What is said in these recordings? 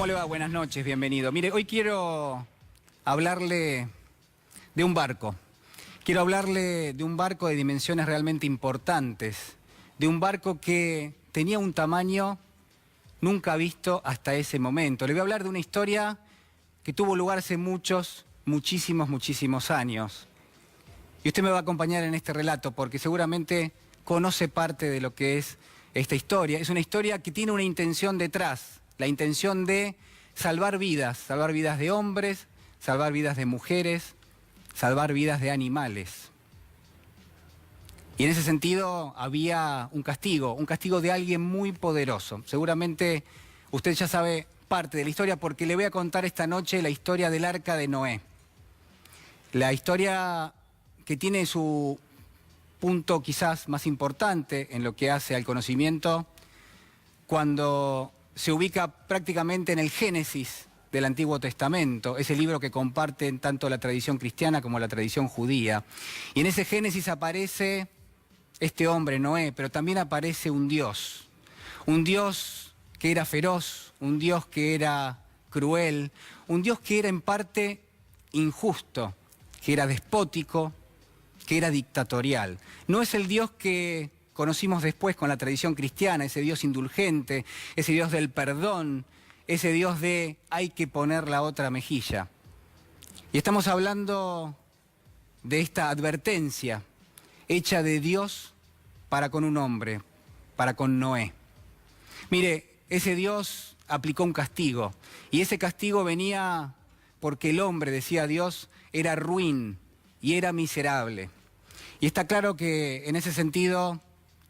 ¿Cómo le va? Buenas noches, bienvenido. Mire, hoy quiero hablarle de un barco. Quiero hablarle de un barco de dimensiones realmente importantes, de un barco que tenía un tamaño nunca visto hasta ese momento. Le voy a hablar de una historia que tuvo lugar hace muchísimos años. Y usted me va a acompañar en este relato porque seguramente conoce parte de lo que es esta historia. Es una historia que tiene una intención detrás, la intención de salvar vidas de hombres, salvar vidas de mujeres, salvar vidas de animales. Y en ese sentido había un castigo de alguien muy poderoso. Seguramente usted ya sabe parte de la historia porque le voy a contar esta noche la historia del Arca de Noé. La historia que tiene su punto quizás más importante en lo que hace al conocimiento cuando se ubica prácticamente en el Génesis del Antiguo Testamento, ese libro que comparten tanto la tradición cristiana como la tradición judía. Y en ese Génesis aparece este hombre, Noé, pero también aparece un Dios que era feroz, un Dios que era cruel, un Dios que era en parte injusto, que era despótico, que era dictatorial. No es el Dios que conocimos después con la tradición cristiana, ese Dios indulgente, ese Dios del perdón, ese Dios de hay que poner la otra mejilla. Y estamos hablando de esta advertencia hecha de Dios para con un hombre, para con Noé. Mire, ese Dios aplicó un castigo y ese castigo venía porque el hombre, decía Dios, era ruin y era miserable. Y está claro que en ese sentido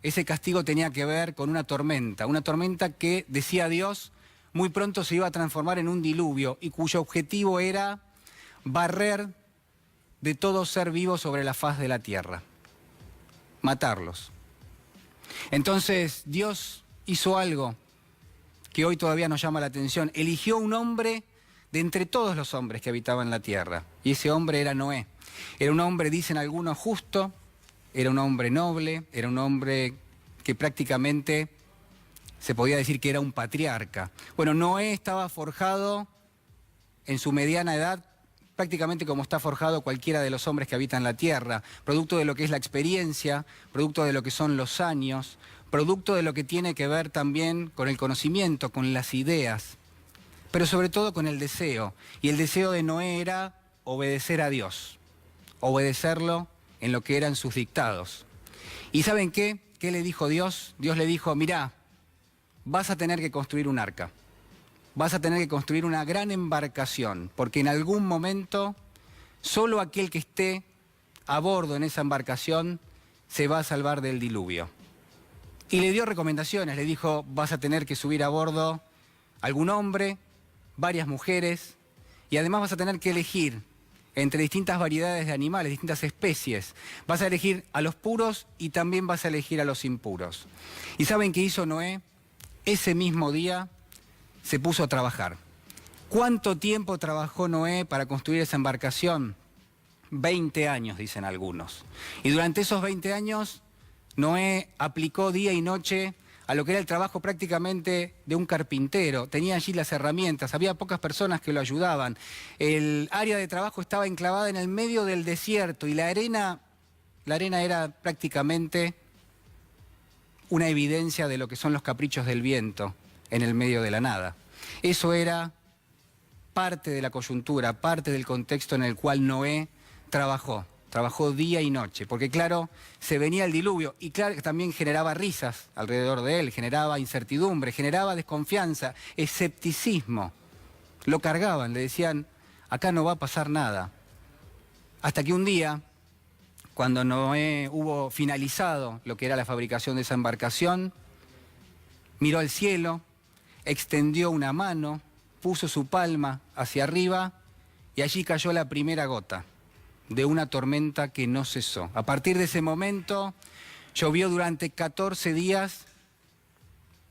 ese castigo tenía que ver con una tormenta que, decía Dios, muy pronto se iba a transformar en un diluvio y cuyo objetivo era barrer de todo ser vivo sobre la faz de la tierra, matarlos. Entonces Dios hizo algo que hoy todavía nos llama la atención, eligió un hombre de entre todos los hombres que habitaban la tierra, y ese hombre era Noé. Era un hombre, dicen algunos, justo, era un hombre noble, era un hombre que prácticamente se podía decir que era un patriarca. Bueno, Noé estaba forjado en su mediana edad prácticamente como está forjado cualquiera de los hombres que habitan la tierra, producto de lo que es la experiencia, producto de lo que son los años, producto de lo que tiene que ver también con el conocimiento, con las ideas, pero sobre todo con el deseo. Y el deseo de Noé era obedecer a Dios, obedecerlo en lo que eran sus dictados. ¿Y saben qué? ¿Qué le dijo Dios? Dios le dijo, mirá, vas a tener que construir un arca. Vas a tener que construir una gran embarcación, porque en algún momento solo aquel que esté a bordo en esa embarcación se va a salvar del diluvio. Y le dio recomendaciones, le dijo, vas a tener que subir a bordo algún hombre, varias mujeres, y además vas a tener que elegir entre distintas variedades de animales, distintas especies. Vas a elegir a los puros y también vas a elegir a los impuros. ¿Y saben qué hizo Noé? Ese mismo día se puso a trabajar. ¿Cuánto tiempo trabajó Noé para construir esa embarcación? 20 años, dicen algunos. Y durante esos 20 años, Noé aplicó día y noche a lo que era el trabajo prácticamente de un carpintero. Tenía allí las herramientas, había pocas personas que lo ayudaban. El área de trabajo estaba enclavada en el medio del desierto y la arena era prácticamente una evidencia de lo que son los caprichos del viento en el medio de la nada. Eso era parte de la coyuntura, parte del contexto en el cual Noé trabajó día y noche, porque claro, se venía el diluvio y claro que también generaba risas alrededor de él, generaba incertidumbre, generaba desconfianza, escepticismo. Lo cargaban, le decían, acá no va a pasar nada. Hasta que un día, cuando Noé hubo finalizado lo que era la fabricación de esa embarcación, miró al cielo, extendió una mano, puso su palma hacia arriba y allí cayó la primera gota de una tormenta que no cesó. A partir de ese momento llovió durante 14 días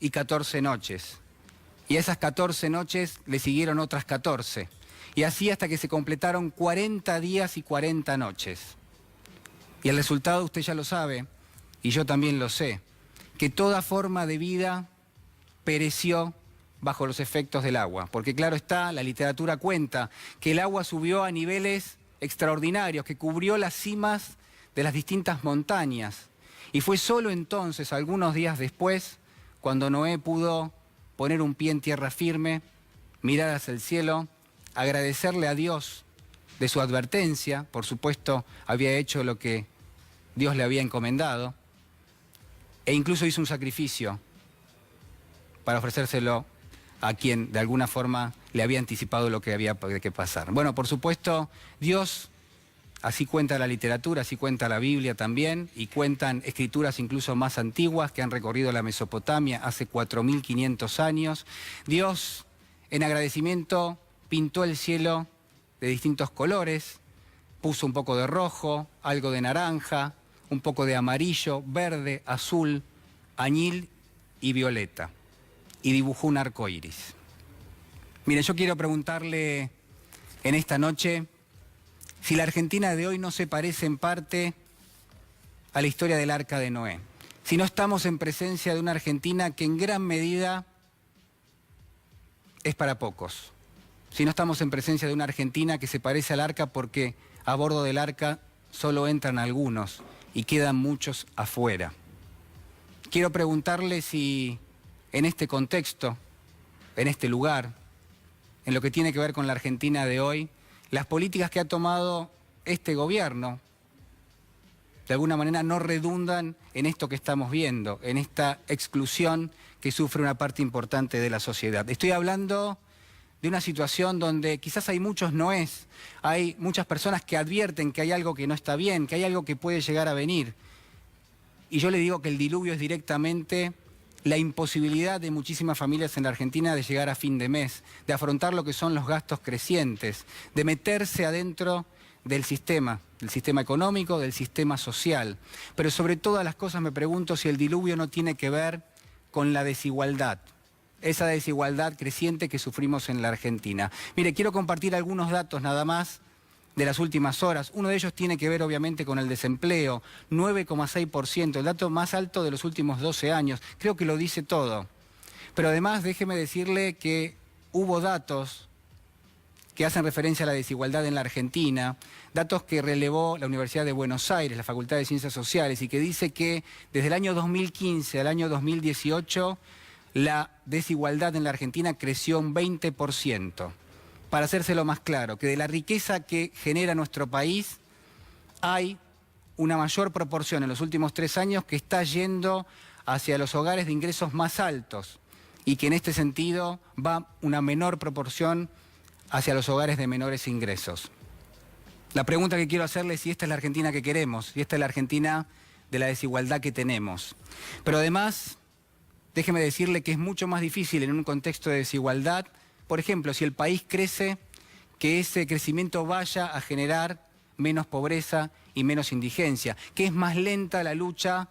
y 14 noches. Y a esas 14 noches le siguieron otras 14. Y así hasta que se completaron 40 días y 40 noches. Y el resultado usted ya lo sabe, y yo también lo sé, que toda forma de vida pereció bajo los efectos del agua. Porque claro está, la literatura cuenta que el agua subió a niveles extraordinarios, que cubrió las cimas de las distintas montañas. Y fue solo entonces, algunos días después, cuando Noé pudo poner un pie en tierra firme, mirar hacia el cielo, agradecerle a Dios de su advertencia. Por supuesto, había hecho lo que Dios le había encomendado, e incluso hizo un sacrificio para ofrecérselo a quien de alguna forma le había anticipado lo que había que pasar. Bueno, por supuesto, Dios, así cuenta la literatura, así cuenta la Biblia también, y cuentan escrituras incluso más antiguas que han recorrido la Mesopotamia hace 4.500 años. Dios, en agradecimiento, pintó el cielo de distintos colores, puso un poco de rojo, algo de naranja, un poco de amarillo, verde, azul, añil y violeta, y dibujó un arco iris. Mire, yo quiero preguntarle en esta noche si la Argentina de hoy no se parece en parte a la historia del Arca de Noé, si no estamos en presencia de una Argentina que en gran medida es para pocos, si no estamos en presencia de una Argentina que se parece al Arca porque a bordo del Arca solo entran algunos y quedan muchos afuera. Quiero preguntarle si en este contexto, en este lugar, en lo que tiene que ver con la Argentina de hoy, las políticas que ha tomado este gobierno, de alguna manera no redundan en esto que estamos viendo, en esta exclusión que sufre una parte importante de la sociedad. Estoy hablando de una situación donde quizás hay muchos noes, hay muchas personas que advierten que hay algo que no está bien, que hay algo que puede llegar a venir. Y yo le digo que el diluvio es directamente la imposibilidad de muchísimas familias en la Argentina de llegar a fin de mes, de afrontar lo que son los gastos crecientes, de meterse adentro del sistema económico, del sistema social. Pero sobre todas las cosas me pregunto si el diluvio no tiene que ver con la desigualdad, esa desigualdad creciente que sufrimos en la Argentina. Mire, quiero compartir algunos datos nada más de las últimas horas. Uno de ellos tiene que ver obviamente con el desempleo, 9,6%, el dato más alto de los últimos 12 años. Creo que lo dice todo. Pero además déjeme decirle que hubo datos que hacen referencia a la desigualdad en la Argentina, datos que relevó la Universidad de Buenos Aires, la Facultad de Ciencias Sociales, y que dice que desde el año 2015 al año 2018 la desigualdad en la Argentina creció un 20%. Para hacérselo más claro, que de la riqueza que genera nuestro país hay una mayor proporción en los últimos 3 años que está yendo hacia los hogares de ingresos más altos y que en este sentido va una menor proporción hacia los hogares de menores ingresos. La pregunta que quiero hacerle es si esta es la Argentina que queremos, si esta es la Argentina de la desigualdad que tenemos. Pero además, déjeme decirle que es mucho más difícil en un contexto de desigualdad, por ejemplo, si el país crece, que ese crecimiento vaya a generar menos pobreza y menos indigencia, que es más lenta la lucha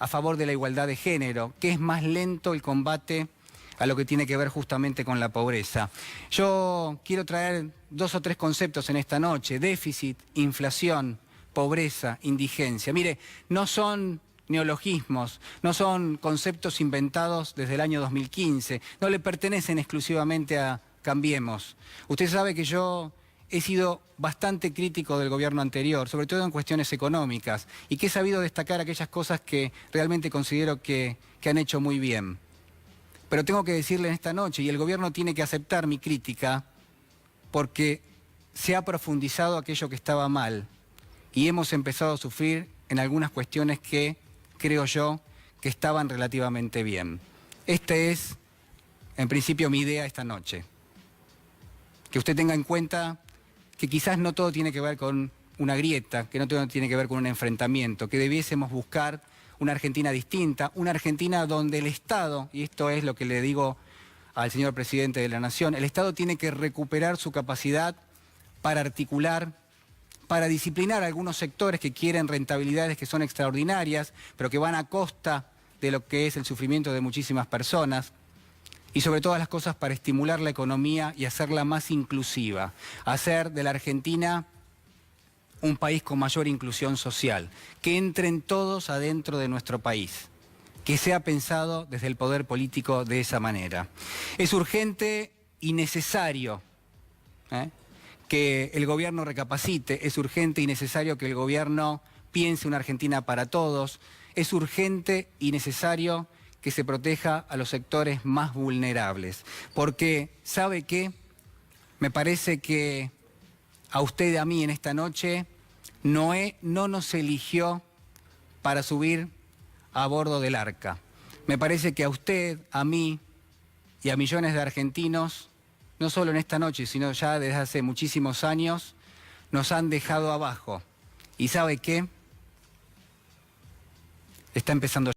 a favor de la igualdad de género, que es más lento el combate a lo que tiene que ver justamente con la pobreza. Yo quiero traer 2 o 3 conceptos en esta noche: déficit, inflación, pobreza, indigencia. Mire, no son neologismos, no son conceptos inventados desde el año 2015, no le pertenecen exclusivamente a Cambiemos. Usted sabe que yo he sido bastante crítico del gobierno anterior, sobre todo en cuestiones económicas, y que he sabido destacar aquellas cosas que realmente considero que han hecho muy bien. Pero tengo que decirle en esta noche, y el gobierno tiene que aceptar mi crítica, porque se ha profundizado aquello que estaba mal, y hemos empezado a sufrir en algunas cuestiones que creo yo que estaban relativamente bien. Esta es, en principio, mi idea esta noche. Que usted tenga en cuenta que quizás no todo tiene que ver con una grieta, que no todo tiene que ver con un enfrentamiento, que debiésemos buscar una Argentina distinta, una Argentina donde el Estado, y esto es lo que le digo al señor presidente de la Nación, el Estado tiene que recuperar su capacidad para articular, para disciplinar a algunos sectores que quieren rentabilidades que son extraordinarias, pero que van a costa de lo que es el sufrimiento de muchísimas personas, y sobre todas las cosas para estimular la economía y hacerla más inclusiva, hacer de la Argentina un país con mayor inclusión social, que entren todos adentro de nuestro país, que sea pensado desde el poder político de esa manera. Es urgente y necesario que el gobierno recapacite, es urgente y necesario que el gobierno piense una Argentina para todos, es urgente y necesario que se proteja a los sectores más vulnerables, porque ¿sabe qué? Me parece que a usted y a mí en esta noche Noé no nos eligió para subir a bordo del arca. Me parece que a usted, a mí y a millones de argentinos, no solo en esta noche, sino ya desde hace muchísimos años, nos han dejado abajo. ¿Y sabe qué? Está empezando